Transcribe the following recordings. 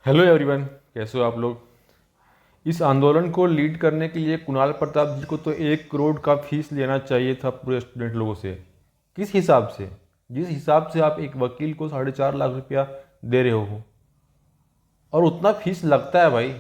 Hello everyone, कैसे हो आप लोग। इस आंदोलन को लीड करने के लिए कुणाल प्रताप जी को तो 1 करोड़ का फीस लेना चाहिए था पूरे स्टूडेंट लोगों से। किस हिसाब से? जिस हिसाब से आप एक वकील को 4.5 लाख रुपया दे रहे हो, और उतना फीस लगता है भाई।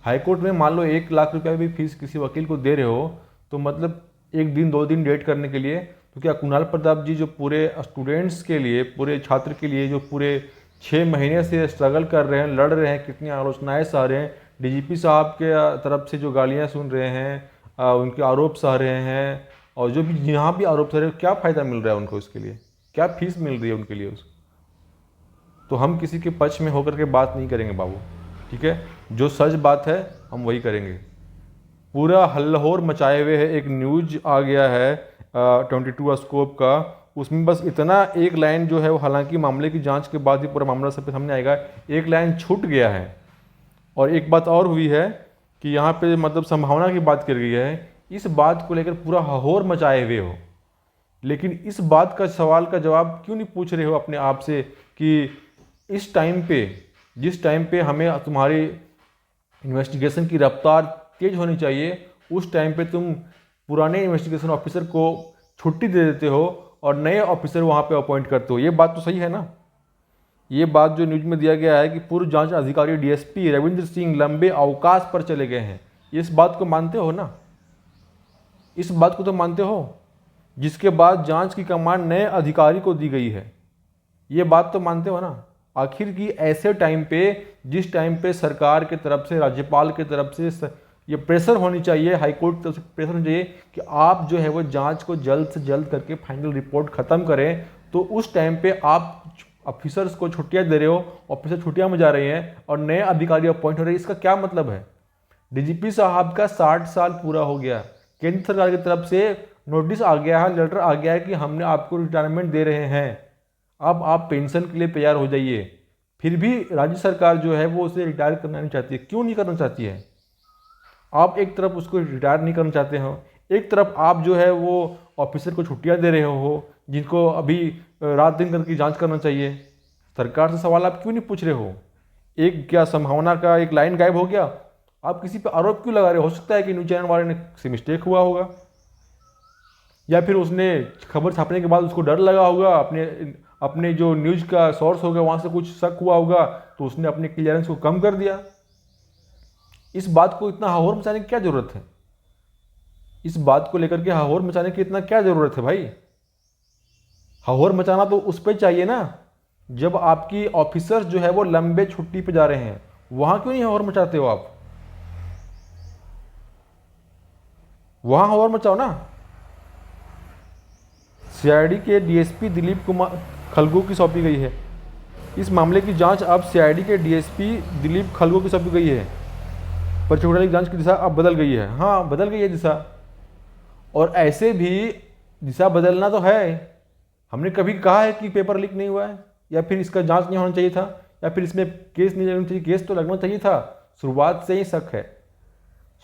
हाई कोर्ट में मान लो 1 लाख रुपया भी फीस किसी वकील को दे रहे हो, तो मतलब 1 दिन 2 दिन डेट करने के लिए। तो क्या कुणाल प्रताप जी जो पूरे स्टूडेंट्स के लिए, पूरे छात्र के लिए जो पूरे 6 महीने से स्ट्रगल कर रहे हैं, लड़ रहे हैं, कितनी आलोचनाएं सह रहे हैं, डीजीपी साहब के तरफ से जो गालियां सुन रहे हैं, उनके आरोप सह रहे हैं, और जो भी यहाँ भी आरोप सह रहे हैं, क्या फ़ायदा मिल रहा है उनको इसके लिए? क्या फीस मिल रही है उनके लिए? तो हम किसी के पक्ष में होकर के बात नहीं करेंगे बाबू, ठीक है। जो सच बात है हम वही करेंगे। पूरा हल्लहोर मचाए हुए है, एक न्यूज आ गया है 22 स्कोप का। उसमें बस इतना एक लाइन जो है वो, हालांकि मामले की जांच के बाद ही पूरा मामला सब सामने आएगा, एक लाइन छूट गया है। और एक बात और हुई है कि यहाँ पे मतलब संभावना की बात कर गई है। इस बात को लेकर पूरा हहोर मचाए हुए हो, लेकिन इस बात का सवाल का जवाब क्यों नहीं पूछ रहे हो अपने आप से कि इस टाइम पे, जिस टाइम पे हमें तुम्हारी इन्वेस्टिगेशन की रफ्तार तेज होनी चाहिए, उस टाइम पे तुम पुराने इन्वेस्टिगेशन ऑफिसर को छुट्टी दे देते हो और नए ऑफिसर वहाँ पे अपॉइंट करते हो। ये बात तो सही है ना? ये बात जो न्यूज में दिया गया है कि पूर्व जांच अधिकारी डीएसपी रविंद्र सिंह लंबे अवकाश पर चले गए हैं, इस बात को मानते हो ना? इस बात को तो मानते हो, जिसके बाद जांच की कमान नए अधिकारी को दी गई है। ये बात तो मानते हो ना? आखिर की ऐसे टाइम पे, जिस टाइम पे सरकार की तरफ से, राज्यपाल की तरफ से ये प्रेशर होनी चाहिए, हाईकोर्ट की तरफ से प्रेशर होनी चाहिए कि आप जो है वो जांच को जल्द से जल्द करके फाइनल रिपोर्ट खत्म करें, तो उस टाइम पे आप ऑफिसर्स को छुट्टियां दे रहे हो, ऑफिसर छुट्टियां में जा रहे हैं और नए अधिकारी अपॉइंट हो रहे हैं। इसका क्या मतलब है? डीजीपी साहब का 60 साल पूरा हो गया, केंद्र सरकार की तरफ से नोटिस आ गया है, लेटर आ गया है कि हमने आपको रिटायरमेंट दे रहे हैं, अब आप पेंशन के लिए तैयार हो जाइए। फिर भी राज्य सरकार जो है वो उसे रिटायर करना नहीं चाहती है। क्यों नहीं करना चाहती है? आप एक तरफ उसको रिटायर नहीं करना चाहते हो, एक तरफ आप जो है वो ऑफिसर को छुट्टियां दे रहे हो, जिनको अभी रात दिन करके जांच करना चाहिए। सरकार से सवाल आप क्यों नहीं पूछ रहे हो? एक क्या संभावना का एक लाइन गायब हो गया, आप किसी पे आरोप क्यों लगा रहे हो? सकता है कि न्यूज चैनल वाले ने से मिस्टेक हुआ होगा, या फिर उसने खबर छापने के बाद उसको डर लगा होगा, अपने अपने जो न्यूज का सोर्स होगा वहां से कुछ शक हुआ होगा, तो उसने अपने क्लियरेंस को कम कर दिया। इस बात को इतना हहोर मचाने की क्या जरूरत है? इस बात को लेकर के हहोर मचाने की इतना क्या जरूरत है भाई? हहोर मचाना तो उस पर चाहिए ना, जब आपकी ऑफिसर्स जो है वो लंबे छुट्टी पे जा रहे हैं, वहां क्यों नहीं हहोर मचाते हो आप? वहां हहोर मचाओ ना। सीआईडी के डीएसपी दिलीप कुमार खलगू की सौंपी गई है। इस मामले की जांच अब सीआईडी के डीएसपी दिलीप खलगू की सौंपी गई है। पर्ची घोटाले की जांच की दिशा अब बदल गई है। हाँ, बदल गई है दिशा, और ऐसे भी दिशा बदलना तो है। हमने कभी कहा है कि पेपर लीक नहीं हुआ है, या फिर इसका जांच नहीं होना चाहिए था, या फिर इसमें केस नहीं लगना चाहिए? केस तो लगना चाहिए था। शुरुआत से ही शक है,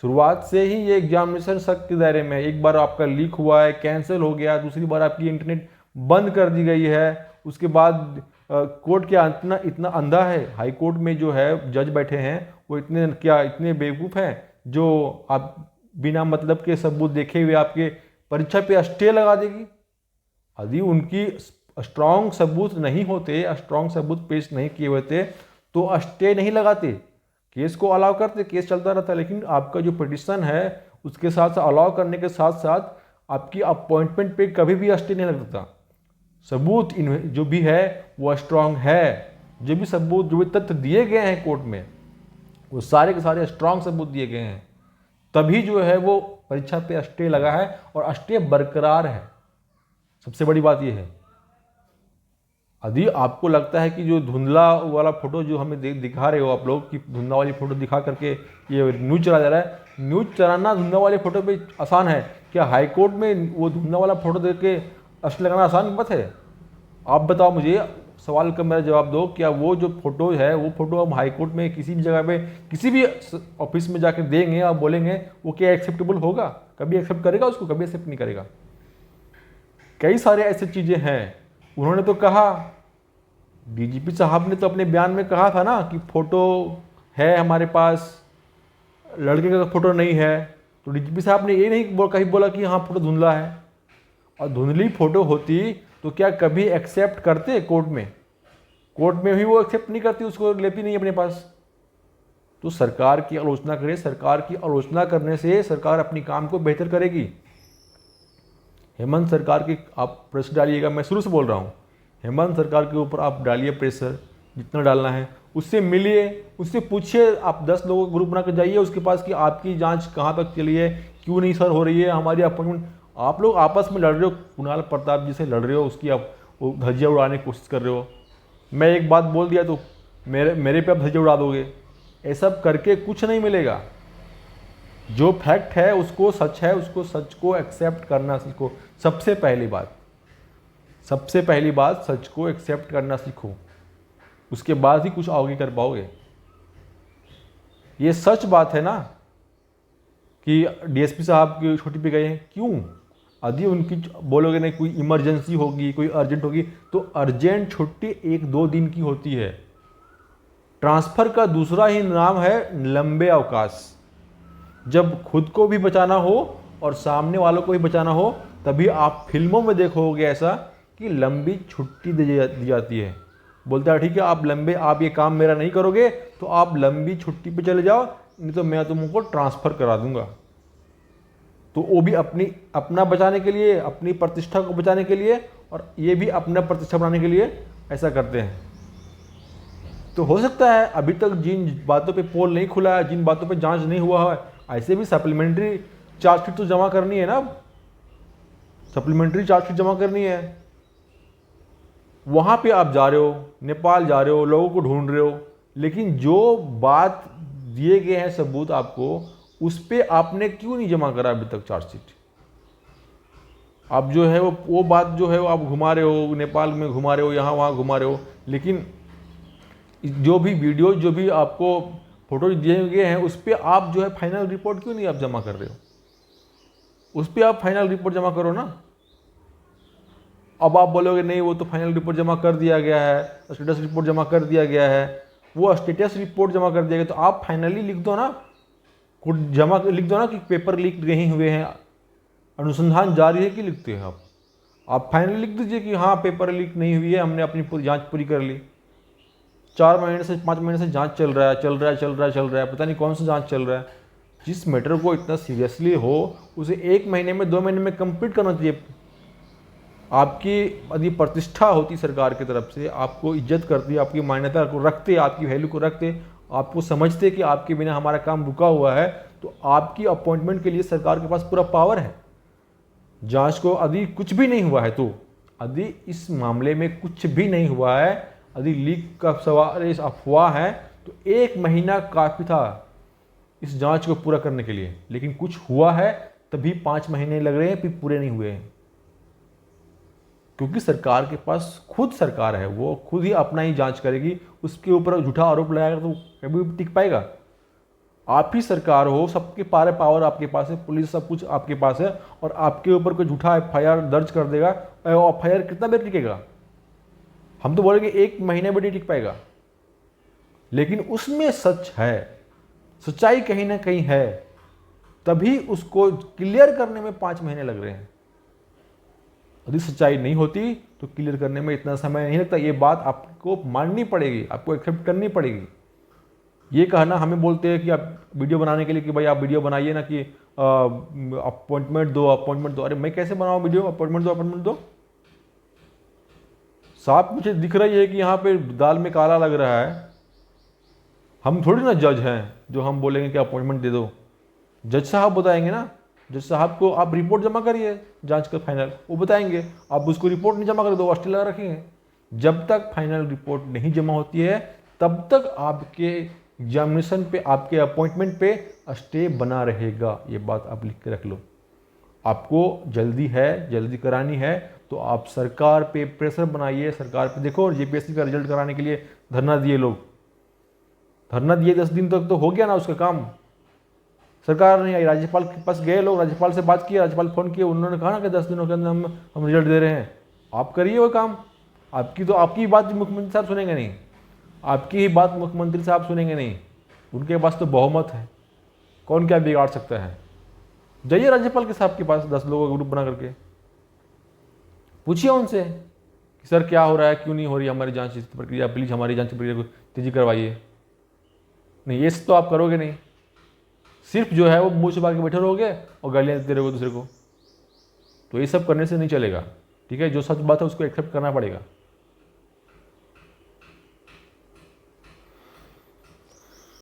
शुरुआत से ही ये एग्जामिनेशन शक के दायरे में है। एक बार आपका लीक हुआ है, कैंसिल हो गया, दूसरी बार आपकी इंटरनेट बंद कर दी गई है। उसके बाद कोर्ट क्या इतना इतना अंधा है? हाई कोर्ट में जो है जज बैठे हैं वो इतने क्या, इतने बेवकूफ़ हैं जो आप बिना मतलब के सबूत देखे हुए आपके परीक्षा पे स्टे लगा देगी? यदि उनकी स्ट्रांग सबूत नहीं होते, स्ट्रांग सबूत पेश नहीं किए होते, तो स्टे नहीं लगाते, केस को अलाउ करते, केस चलता रहता। लेकिन आपका जो पिटिशन है उसके साथ साथ अलाउ करने के साथ साथ आपकी अपॉइंटमेंट पे कभी भी स्टे नहीं लगता। सबूत जो भी है वो स्ट्रांग है, जो भी सबूत, जो भी तथ्य दिए गए हैं कोर्ट में, वो सारे के सारे स्ट्रांग सबूत दिए गए हैं, तभी जो है वो परीक्षा पे स्टे लगा है और स्टे बरकरार है। सबसे बड़ी बात यह है। यदि आपको लगता है कि जो धुंधला वाला फोटो जो हमें दिखा रहे हो आप लोग, कि धुंधला वाली फोटो दिखा करके ये न्यूज चला जा रहा है, न्यूज चलाना धुंधला वाले फोटो पे आसान है क्या? हाईकोर्ट में वो धुंधला वाला फोटो देख के अस्ट लगाना आसान बात है? आप बताओ मुझे, सवाल का मेरा जवाब दो। क्या वो जो फोटो है, वो फोटो हम हाईकोर्ट में किसी भी जगह पे, किसी भी ऑफिस में जाकर देंगे और बोलेंगे, वो क्या एक्सेप्टेबल होगा? कभी एक्सेप्ट करेगा उसको? कभी एक्सेप्ट नहीं करेगा। कई सारे ऐसे चीज़ें हैं। उन्होंने तो कहा डीजीपी साहब ने तो अपने बयान में कहा था ना कि फ़ोटो है हमारे पास, लड़के का फ़ोटो नहीं है। तो डीजीपी साहब ने ये नहीं कहीं बोला कि हाँ फ़ोटो धुंधला है। और धुंधली फ़ोटो होती तो क्या कभी एक्सेप्ट करते कोर्ट में? कोर्ट में भी वो एक्सेप्ट नहीं करती, उसको लेती नहीं अपने पास। तो सरकार की आलोचना करें, सरकार की आलोचना करने से सरकार अपनी काम को बेहतर करेगी। हेमंत सरकार की आप प्रेशर डालिएगा, मैं शुरू से बोल रहा हूँ, हेमंत सरकार के ऊपर आप डालिए प्रेशर, जितना डालना है। उससे मिलिए, उससे पूछिए, आप 10 लोगों का ग्रुप बना कर जाइए उसके पास कि आपकी जांच कहाँ तक चली है, क्यों नहीं सर हो रही है हमारी अपॉइंटमेंट। आप लोग आपस में लड़ रहे हो, कुणाल प्रताप जी से लड़ रहे हो, उसकी आप धज्जियाँ उड़ाने की कोशिश कर रहे हो। मैं एक बात बोल दिया तो मेरे पे आप धज्जियाँ उड़ा दोगे। ये सब करके कुछ नहीं मिलेगा। जो फैक्ट है उसको सच है, उसको सच को एक्सेप्ट करना सीखो। सबसे पहली बात सच को एक्सेप्ट करना सीखो, उसके बाद ही कुछ आगे कर पाओगे। ये सच बात है ना कि डीएसपी साहब की छुट्टी पे गए हैं, क्यों? यदि उनकी बोलोगे नहीं कोई इमरजेंसी होगी, कोई अर्जेंट होगी, तो अर्जेंट छुट्टी 1-2 दिन की होती है। ट्रांसफ़र का दूसरा ही नाम है लंबे अवकाश। जब खुद को भी बचाना हो और सामने वालों को भी बचाना हो, तभी आप फिल्मों में देखोगे ऐसा कि लंबी छुट्टी दी जाती है। बोलता है ठीक है, आप ये काम मेरा नहीं करोगे तो आप लंबी छुट्टी पे चले जाओ, नहीं तो मैं तुमको ट्रांसफ़र करा दूंगा। तो वो भी अपना बचाने के लिए, अपनी प्रतिष्ठा को बचाने के लिए, और ये भी अपना प्रतिष्ठा बनाने के लिए ऐसा करते हैं। तो हो सकता है अभी तक जिन बातों पे पोल नहीं खुला है, जिन बातों पे जांच नहीं हुआ है, ऐसे भी सप्लीमेंट्री चार्जशीट तो जमा करनी है ना, सप्लीमेंट्री चार्जशीट जमा करनी है। वहाँ पे आप जा रहे हो, नेपाल जा रहे हो, लोगों को ढूंढ रहे हो, लेकिन जो बात दिए गए हैं सबूत आपको, उस पर आपने क्यों नहीं जमा करा अभी तक चार्जशीट? आप जो है वो बात जो है वो आप घुमा रहे हो, नेपाल में घुमा रहे हो, यहाँ वहाँ घुमा रहे हो, लेकिन जो भी वीडियो, जो भी आपको फोटो दिए गए हैं, उस पर आप जो है फाइनल रिपोर्ट क्यों नहीं आप जमा कर रहे हो? उस पर आप फाइनल रिपोर्ट जमा करो ना। अब आप बोलोगे नहीं वो तो फाइनल रिपोर्ट जमा कर दिया गया है, स्टेटस रिपोर्ट जमा कर दिया गया है। वो स्टेटस रिपोर्ट जमा कर दिया गया तो आप फाइनली लिख दो ना, लिख दो ना कि पेपर लीक नहीं हुए हैं, अनुसंधान जारी है कि लिखते हैं आप फाइनली लिख दीजिए कि हाँ पेपर लीक नहीं हुई है, हमने अपनी पूरी जाँच पूरी कर ली। 4 महीने से 5 महीने से जांच चल रहा है, पता नहीं कौन सा जांच चल रहा है। जिस मैटर को इतना सीरियसली हो उसे 1 महीने में 2 महीने में कंप्लीट करना चाहिए। आपकी यदि प्रतिष्ठा होती सरकार की तरफ से, आपको इज्जत करती, आपकी मान्यता को रखते, आपकी वैल्यू को रखते, आपको समझते कि आपके बिना हमारा काम रुका हुआ है, तो आपकी अपॉइंटमेंट के लिए सरकार के पास पूरा पावर है। जांच को यदि कुछ भी नहीं हुआ है, तो यदि इस मामले में कुछ भी नहीं हुआ है, यदि लीक का सवाल इस अफवाह है, तो 1 महीना काफ़ी था इस जांच को पूरा करने के लिए। लेकिन कुछ हुआ है तभी 5 महीने लग रहे हैं, फिर पूरे नहीं हुए हैं। क्योंकि सरकार के पास खुद सरकार है, वो खुद ही अपना ही जांच करेगी। उसके ऊपर झूठा आरोप लगाएगा तो कभी भी टिक पाएगा? आप ही सरकार हो, सबके पारे पावर आपके पास है, पुलिस सब कुछ आपके पास है, और आपके ऊपर कोई झूठा FIR दर्ज कर देगा। FIR कितना देर टिकेगा? हम तो बोलेंगे 1 महीने भी नहीं टिक पाएगा। लेकिन उसमें सच है, सच्चाई कहीं ना कहीं है, तभी उसको क्लियर करने में 5 महीने लग रहे हैं। यदि सच्चाई नहीं होती तो क्लियर करने में इतना समय नहीं लगता। ये बात आपको माननी पड़ेगी, आपको एक्सेप्ट करनी पड़ेगी। ये कहना हमें बोलते हैं कि आप वीडियो बनाने के लिए कि भाई आप वीडियो बनाइए ना कि अपॉइंटमेंट दो। अरे मैं कैसे बनाऊँ वीडियो? अपॉइंटमेंट दो। साफ मुझे दिख रही है कि यहाँ पे दाल में काला लग रहा है। हम थोड़ी ना जज हैं जो हम बोलेंगे कि अपॉइंटमेंट दे दो। जज साहब बताएंगे ना। जज साहब को आप रिपोर्ट जमा करिए जांच का फाइनल, वो बताएंगे। आप उसको रिपोर्ट नहीं जमा कर दो, हॉस्टल लगा रखेंगे। जब तक फाइनल रिपोर्ट नहीं जमा होती है तब तक आपके एग्जामिनेशन पे, आपके अपॉइंटमेंट पे स्टे बना रहेगा। ये बात आप लिख के रख लो। आपको जल्दी है, जल्दी करानी है तो आप सरकार पे प्रेशर बनाइए। सरकार पे देखो, JPSC का रिजल्ट कराने के लिए धरना दिए लोग, धरना दिए 10 दिन तक तो हो गया ना उसका काम। सरकार नहीं आई, राज्यपाल के पास गए लोग, राज्यपाल से बात किया, राज्यपाल फ़ोन किए, उन्होंने कहा ना कि 10 दिनों के अंदर हम रिजल्ट दे रहे हैं। आप करिए वो काम। आपकी बात मुख्यमंत्री साहब सुनेंगे नहीं, आपकी ही बात मुख्यमंत्री साहब सुनेंगे नहीं, उनके पास तो बहुमत है, कौन क्या बिगाड़ सकता है। जाइए राज्यपाल के साहब के पास 10 लोगों का ग्रुप बना करके पूछिए उनसे कि सर क्या हो रहा है, क्यों नहीं हो रही हमारी जांच प्रक्रिया, प्लीज़ हमारी जांच प्रक्रिया को तेजी करवाइए। नहीं, ये तो आप करोगे नहीं, सिर्फ जो है वो मुँह छुपा के बैठे रहोगे और गालियाँ देते रहोगे दूसरे को। तो ये सब करने से नहीं चलेगा, ठीक है। जो सच बात है उसको एक्सेप्ट करना पड़ेगा।